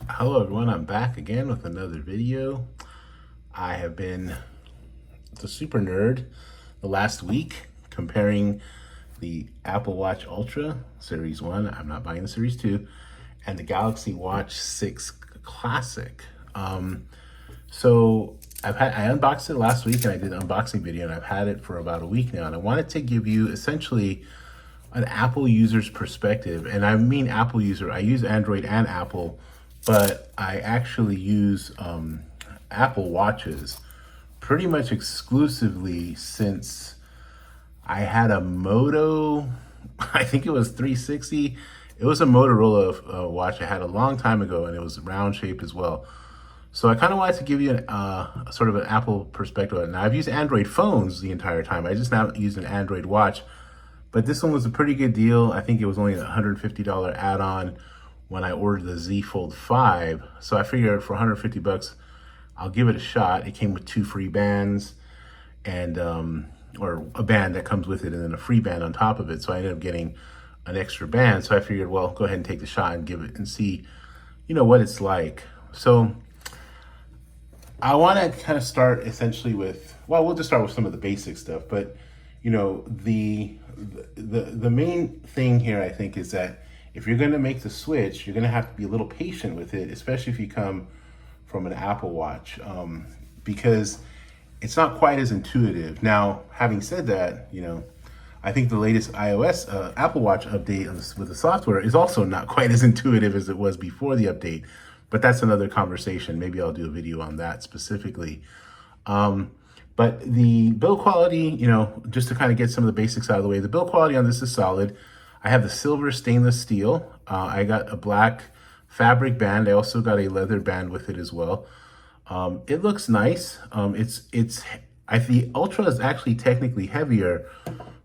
Hello everyone, I'm back again with another video. I have been the super nerd the last week comparing the Apple Watch Ultra Series 1, I'm not buying the Series 2, and the Galaxy Watch 6 Classic. I unboxed it last week and I did an unboxing video and I've had it for about a week now, and I wanted to give you essentially an Apple user's perspective. And I mean Apple user, I use Android and Apple, but I actually use Apple Watches pretty much exclusively since I had a Moto, I think it was 360. It was a Motorola watch I had a long time ago, and it was round shaped as well. So I kind of wanted to give you sort of an Apple perspective. Now, I've used Android phones the entire time. I just now used an Android watch, but this one was a pretty good deal. I think it was only a $150 add-on when I ordered the Z Fold 5. So I figured for 150 bucks, I'll give it a shot. It came with 2 free bands and or a band that comes with it and then a free band on top of it. So I ended up getting an extra band. So I figured, well, go ahead and take the shot and give it and see, what it's like. So I want to kind of start essentially with, well, we'll just start with some of the basic stuff. But the main thing here, I think, is that if you're going to make the switch, you're going to have to be a little patient with it, especially if you come from an Apple Watch, because it's not quite as intuitive. Now, having said that, I think the latest iOS Apple Watch update with the software is also not quite as intuitive as it was before the update. But that's another conversation. Maybe I'll do a video on that specifically. But the build quality, just to kind of get some of the basics out of the way, the build quality on this is solid. I have the silver stainless steel. I got a black fabric band. I also got a leather band with it as well. It looks nice. The Ultra is actually technically heavier,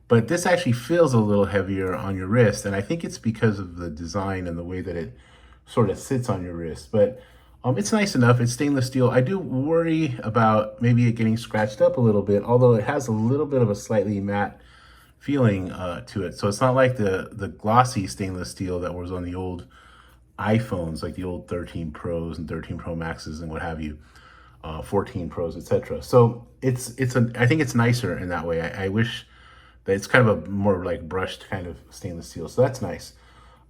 but this actually feels a little heavier on your wrist. And I think it's because of the design and the way that it sort of sits on your wrist. But it's nice enough. It's stainless steel. I do worry about maybe it getting scratched up a little bit, although it has a little bit of a slightly matte feeling to it. So it's not like the glossy stainless steel that was on the old iPhones, like the old 13 Pros and 13 Pro Maxes and what have you, 14 Pros, etc. So I think it's nicer in that way. I wish that it's kind of a more like brushed kind of stainless steel. So that's nice.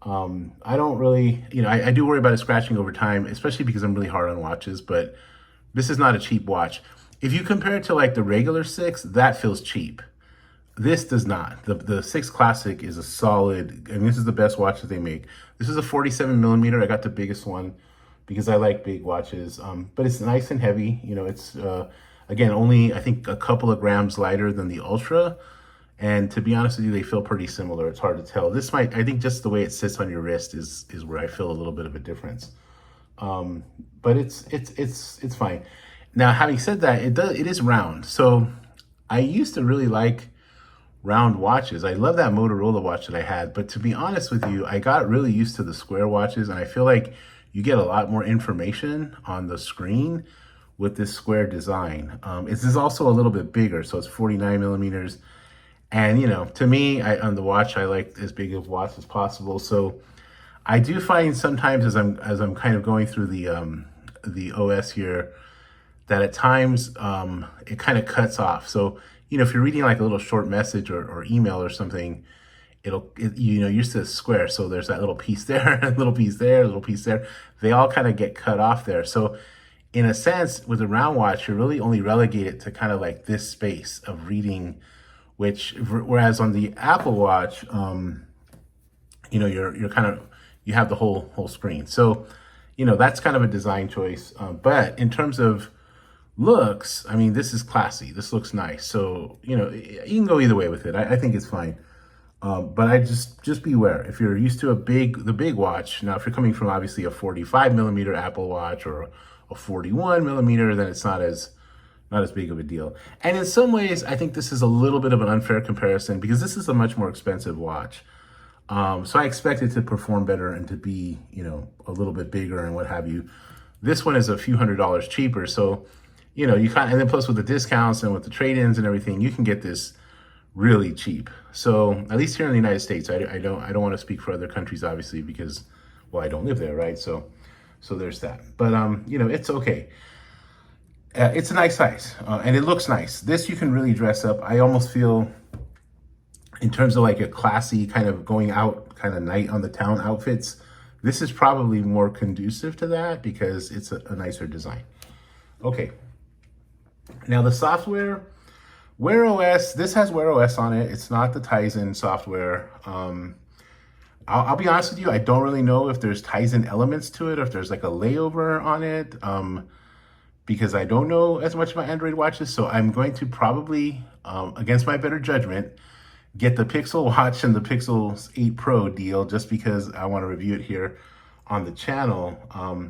I don't really, I do worry about it scratching over time, especially because I'm really hard on watches, but this is not a cheap watch. If you compare it to like the regular 6, that feels cheap. This does not. The 6 Classic is a solid, and this is the best watch that they make. This is a 47 millimeter. I got the biggest one because I like big watches, but it's nice and heavy. It's, again, only, I think, a couple of grams lighter than the Ultra. And to be honest with you, they feel pretty similar. It's hard to tell. I think just the way it sits on your wrist is where I feel a little bit of a difference. But it's fine. Now, having said that, it is round. So I used to really like round watches. I love that Motorola watch that I had, but to be honest with you, I got really used to the square watches, and I feel like you get a lot more information on the screen with this square design. This is also a little bit bigger, so it's 49 millimeters. And, to me, on the watch, I like as big of a watch as possible. So I do find sometimes as I'm kind of going through the OS here, that at times it kind of cuts off. So, if you're reading like a little short message or email or something, you're still square. So there's that little piece there, a little piece there, a little piece there. They all kind of get cut off there. So in a sense, with a round watch, you're really only relegated to kind of like this space of reading, whereas on the Apple Watch, you're kind of, you have the whole screen. So, that's kind of a design choice. But in terms of looks, I mean, this is classy. This looks nice. So, you can go either way with it. I think it's fine. But I just beware. If you're used to the big watch, now if you're coming from obviously a 45 millimeter Apple Watch or a 41 millimeter, then it's not as big of a deal. And in some ways, I think this is a little bit of an unfair comparison because this is a much more expensive watch. So I expect it to perform better and to be, a little bit bigger and what have you. This one is a few $100s cheaper. So, you and then plus with the discounts and with the trade-ins and everything, you can get this really cheap. So at least here in the United States, I don't want to speak for other countries, obviously, because, well, I don't live there, right? So So there's that. But, it's okay. It's a nice size, and it looks nice. This you can really dress up. I almost feel, in terms of like a classy kind of going out kind of night on the town outfits, this is probably more conducive to that because it's a nicer design. Okay. Now the software, Wear OS, this has Wear OS on it. It's not the Tizen software. I'll be honest with you, I don't really know if there's Tizen elements to it, or if there's like a layover on it, because I don't know as much about Android watches. So I'm going to probably, against my better judgment, get the Pixel Watch and the Pixel 8 Pro deal, just because I want to review it here on the channel.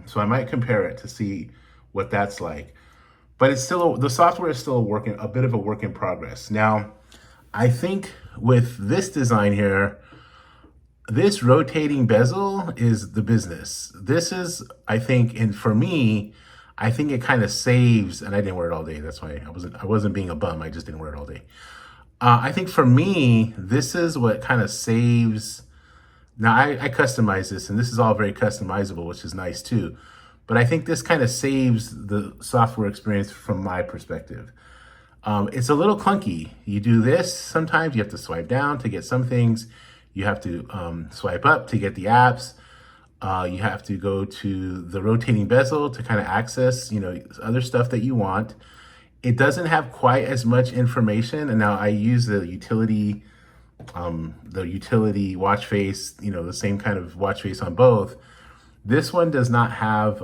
So I might compare it to see what that's like. But it's still, the software is still a bit of a work in progress. Now, I think with this design here, this rotating bezel is the business. This is, I think, and for me, I think it kind of saves, and I didn't wear it all day. That's why I wasn't being a bum. I just didn't wear it all day. I think for me, this is what kind of saves. Now I customize this, and this is all very customizable, which is nice too. But I think this kind of saves the software experience from my perspective. It's a little clunky. You do this, sometimes you have to swipe down to get some things. You have to swipe up to get the apps. You have to go to the rotating bezel to kind of access, other stuff that you want. It doesn't have quite as much information. And now I use the utility watch face, the same kind of watch face on both. This one does not have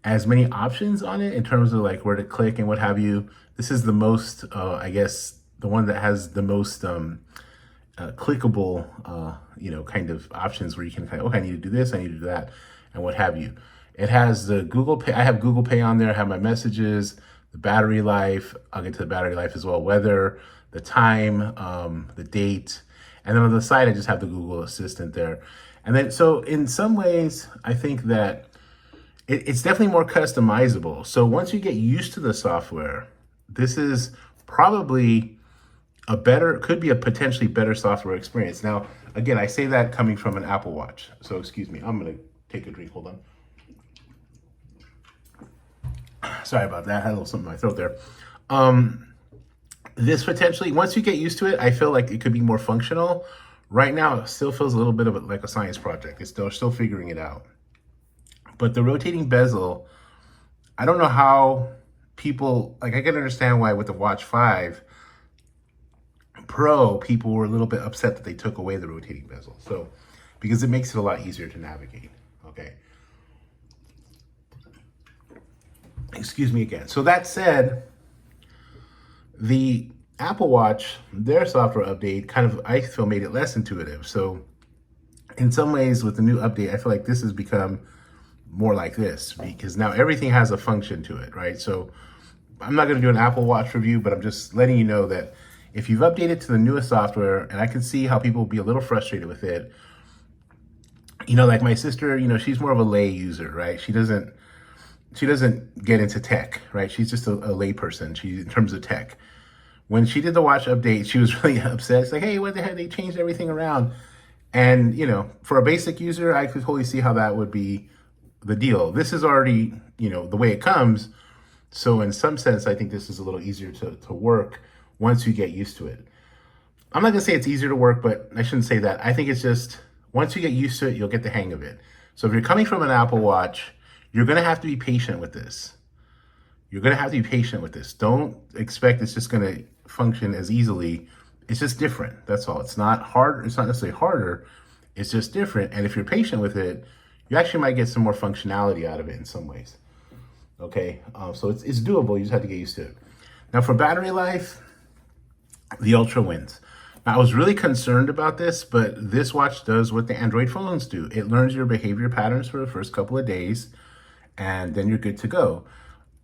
as many options on it in terms of like where to click and what have you. This is the most, I guess, the one that has the most clickable, kind of options where you can kind of, okay, I need to do this, I need to do that, and what have you. It has the Google Pay. I have Google Pay on there. I have my messages, the battery life. I'll get to the battery life as well. Weather, the time, the date. And then on the side, I just have the Google Assistant there. And then, so in some ways, I think that it's definitely more customizable. So once you get used to the software, this is probably could be a potentially better software experience. Now, again, I say that coming from an Apple Watch. So excuse me, I'm gonna take a drink, hold on. Sorry about that, I had a little something in my throat there. This potentially, once you get used to it, I feel like it could be more functional. Right now, it still feels a little bit of like a science project. They're still figuring it out. But the rotating bezel, I don't know how people, like I can understand why with the Watch 5 Pro, people were a little bit upset that they took away the rotating bezel. So, because it makes it a lot easier to navigate, okay? Excuse me again. So that said, the Apple Watch, their software update kind of, I feel, made it less intuitive. So in some ways with the new update, I feel like this has become more like this because now everything has a function to it, right? So I'm not gonna do an Apple Watch review, but I'm just letting you know that if you've updated to the newest software, and I can see how people will be a little frustrated with it, like my sister, she's more of a lay user, right? She doesn't get into tech, right? She's just a lay person, in terms of tech. When she did the watch update, she was really upset. It's like, hey, what the heck? They changed everything around. And, for a basic user, I could totally see how that would be the deal. This is already, the way it comes. So in some sense, I think this is a little easier to work once you get used to it. I'm not gonna say it's easier to work, but I shouldn't say that. I think it's just, once you get used to it, you'll get the hang of it. So if you're coming from an Apple Watch, you're gonna have to be patient with this. Don't expect it's just gonna function as easily. It's just different, that's all. It's not hard, it's not necessarily harder, it's just different. And if you're patient with it, you actually might get some more functionality out of it in some ways. Okay, so it's doable, you just have to get used to it. Now for battery life, the Ultra wins. Now I was really concerned about this, but this watch does what the Android phones do. It learns your behavior patterns for the first couple of days, and then you're good to go.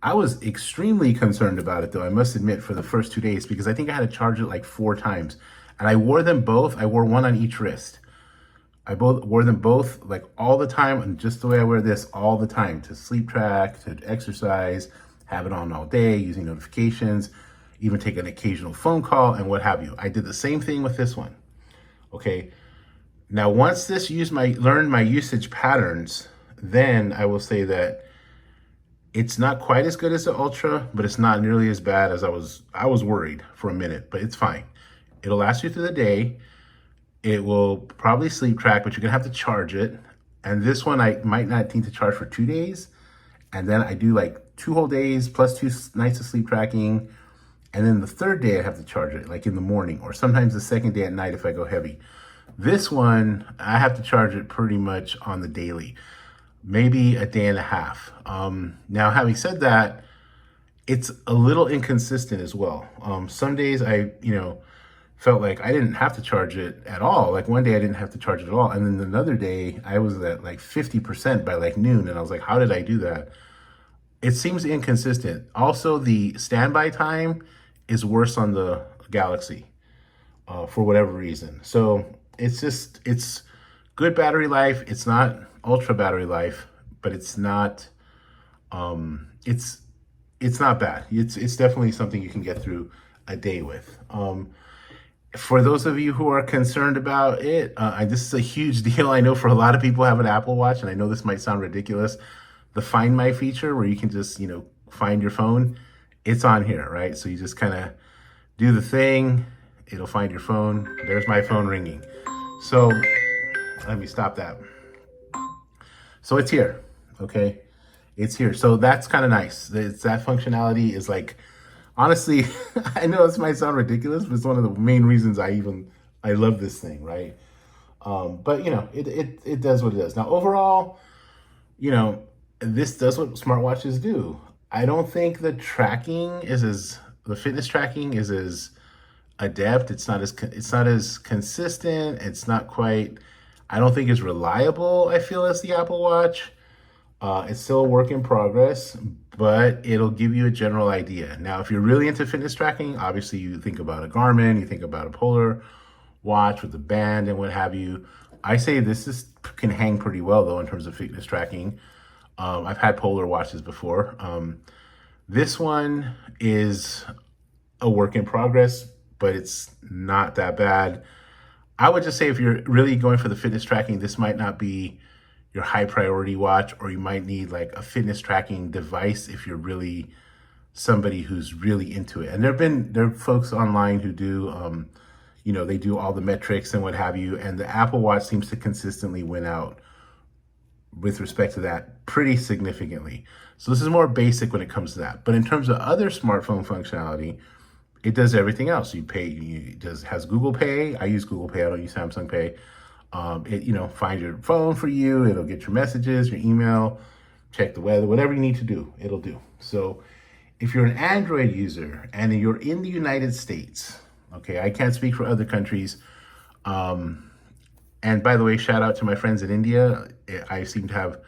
I was extremely concerned about it though, I must admit, for the first 2 days, because I think I had to charge it like 4 times. And I wore them both, I wore one on each wrist. I wore them both like all the time, and just the way I wear this all the time, to sleep track, to exercise, have it on all day, using notifications, even take an occasional phone call and what have you. I did the same thing with this one, okay? Now, once this learned my usage patterns, then I will say that it's not quite as good as the Ultra, but it's not nearly as bad as I was worried for a minute, but it's fine. It'll last you through the day. It will probably sleep track, but you're gonna have to charge it. And this one I might not need to charge for 2 days. And then I do like 2 whole days plus 2 nights of sleep tracking. And then the third day I have to charge it, like in the morning, or sometimes the second day at night if I go heavy. This one, I have to charge it pretty much on the daily, maybe a day and a half. Now, having said that, it's a little inconsistent as well. Some days I, felt like I didn't have to charge it at all. Like one day I didn't have to charge it at all. And then another day I was at like 50% by like noon. And I was like, how did I do that? It seems inconsistent. Also, the standby time is worse on the Galaxy for whatever reason. So it's good battery life. It's not ultra battery life, but it's not, it's not bad. It's definitely something you can get through a day with. For those of you who are concerned about it, this is a huge deal. I know for a lot of people who have an Apple Watch, and I know this might sound ridiculous, the Find My feature where you can just, find your phone, it's on here, right? So you just kind of do the thing, it'll find your phone. There's my phone ringing. So let me stop that. So it's here, okay? It's here. So that's kind of nice. That functionality is like, honestly, I know this might sound ridiculous, but it's one of the main reasons I love this thing, right? But it does what it does. Now, overall, this does what smartwatches do. I don't think the fitness tracking is as adept. It's not as consistent. It's not quite, I don't think as reliable, I feel, as the Apple Watch. It's still a work in progress, but it'll give you a general idea. Now, if you're really into fitness tracking, obviously you think about a Garmin, you think about a Polar watch with the band and what have you. I say this can hang pretty well though in terms of fitness tracking. I've had Polar watches before. This one is a work in progress, but it's not that bad. I would just say if you're really going for the fitness tracking, this might not be your high priority watch, or you might need like a fitness tracking device if you're really somebody who's really into it. And there are folks online who do, they do all the metrics and what have you. And the Apple Watch seems to consistently win out with respect to that pretty significantly. So this is more basic when it comes to that. But in terms of other smartphone functionality, it does everything else. Has Google Pay. I use Google Pay. I don't use Samsung Pay. It, find your phone for you. It'll get your messages, your email, check the weather, whatever you need to do, it'll do. So if you're an Android user and you're in the United States, okay, I can't speak for other countries. And by the way, shout out to my friends in India. I seem to have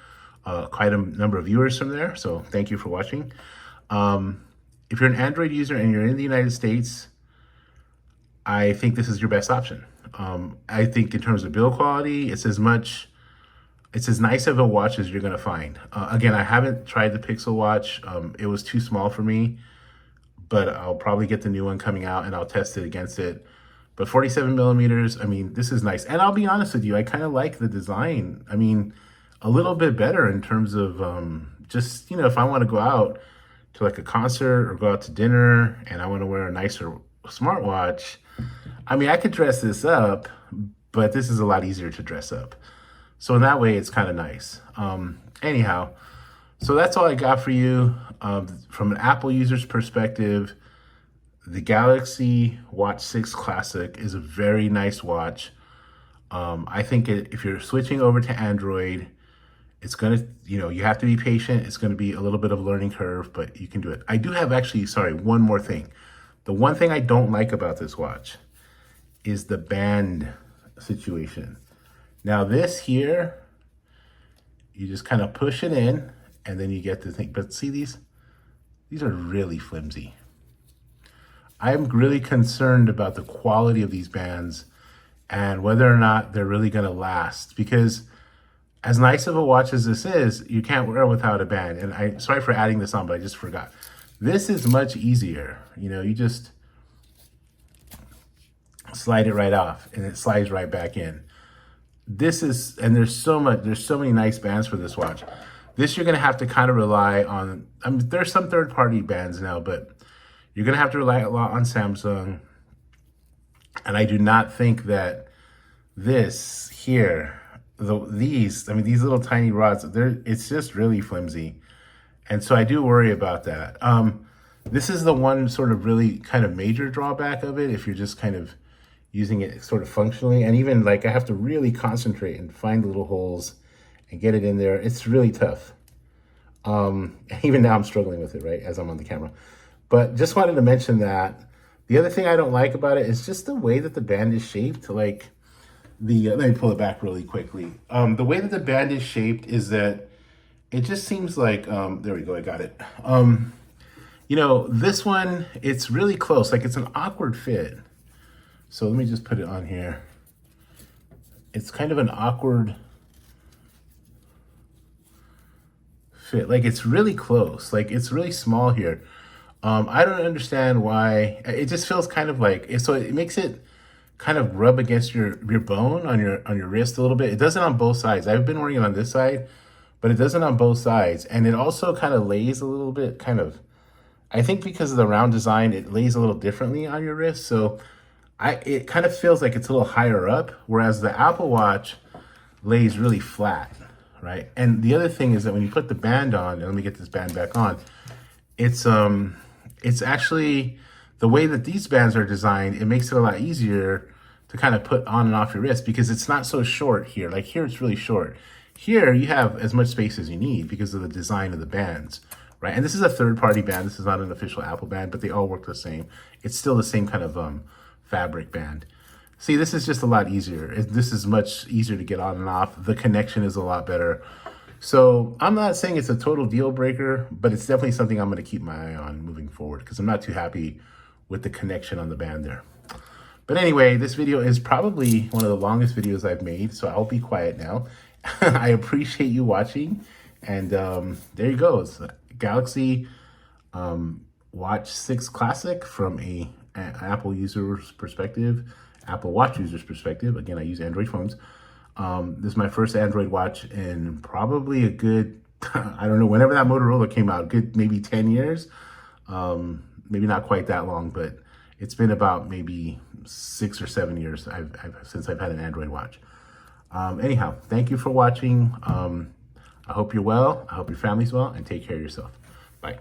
quite a number of viewers from there. So thank you for watching. If you're an Android user and you're in the United States, I think this is your best option. I think in terms of build quality, it's as nice of a watch as you're gonna find. Again, I haven't tried the Pixel watch. It was too small for me, but I'll probably get the new one coming out and I'll test it against it. But 47 millimeters, I mean, this is nice. And I'll be honest with you, I kind of like the design. I mean, a little bit better in terms of just, if I want to go out to like a concert or go out to dinner and I want to wear a nicer smartwatch, I mean, I could dress this up, but this is a lot easier to dress up. So in that way, it's kind of nice. Anyhow, so that's all I got for you. From an Apple user's perspective, the Galaxy Watch 6 Classic is a very nice watch. I think if you're switching over to Android, it's going to, you have to be patient. It's going to be a little bit of a learning curve, but you can do it. I do have one more thing. The one thing I don't like about this watch is the band situation. Now this here, you just kind of push it in and then you get the thing. But see, these are really flimsy. I'm really concerned about the quality of these bands and whether or not they're really gonna last, because as nice of a watch as this is, you can't wear it without a band. And I'm sorry for adding this on, but I just forgot. This is much easier. You just slide it right off and it slides right back in. this is, and there's so many nice bands for this watch. This you're gonna have to kind of rely on, I mean, there's some third-party bands now, but you're gonna have to rely a lot on Samsung. And I do not think that this here, these little tiny rods, it's just really flimsy. And so I do worry about that. This is the one sort of really kind of major drawback of it, if you're just kind of using it sort of functionally. And even like I have to really concentrate and find the little holes and get it in there. It's really tough. Even now I'm struggling with it, right, as I'm on the camera. But just wanted to mention that. The other thing I don't like about it is just the way that the band is shaped. Like let me pull it back really quickly. The way that the band is shaped is that it just seems like, there we go, I got it. You know, this one, it's really close, like it's an awkward fit. So let me just put it on here. It's kind of an awkward fit, like it's really close, like it's really small here. I don't understand why. It just feels kind of like, so it makes it kind of rub against your bone on your wrist a little bit. It doesn't on both sides. I've been wearing it on this side, but it doesn't on both sides. And it also kind of lays a little bit, kind of, I think because of the round design, it lays a little differently on your wrist. So it kind of feels like it's a little higher up, whereas the Apple Watch lays really flat, right? And the other thing is that when you put the band on, and let me get this band back on, it's actually, the way that these bands are designed, it makes it a lot easier to kind of put on and off your wrist, because it's not so short here. Like here, it's really short. Here, you have as much space as you need because of the design of the bands, right? And this is a third-party band. This is not an official Apple band, but they all work the same. It's still the same kind of fabric band. See, this is just a lot easier. This is much easier to get on and off. The connection is a lot better. So I'm not saying it's a total deal breaker, but it's definitely something I'm going to keep my eye on moving forward, because I'm not too happy with the connection on the band there. But anyway, this video is probably one of the longest videos I've made, so I'll be quiet now. I appreciate you watching, and there you go. It's a Galaxy Watch 6 Classic from an Apple user's perspective, Apple Watch user's perspective. Again, I use Android phones. This is my first Android watch in probably a good, I don't know, whenever that Motorola came out, good maybe 10 years. Maybe not quite that long, but it's been about maybe 6 or 7 years since I've had an Android watch. Anyhow, thank you for watching. I hope you're well. I hope your family's well, and take care of yourself. Bye.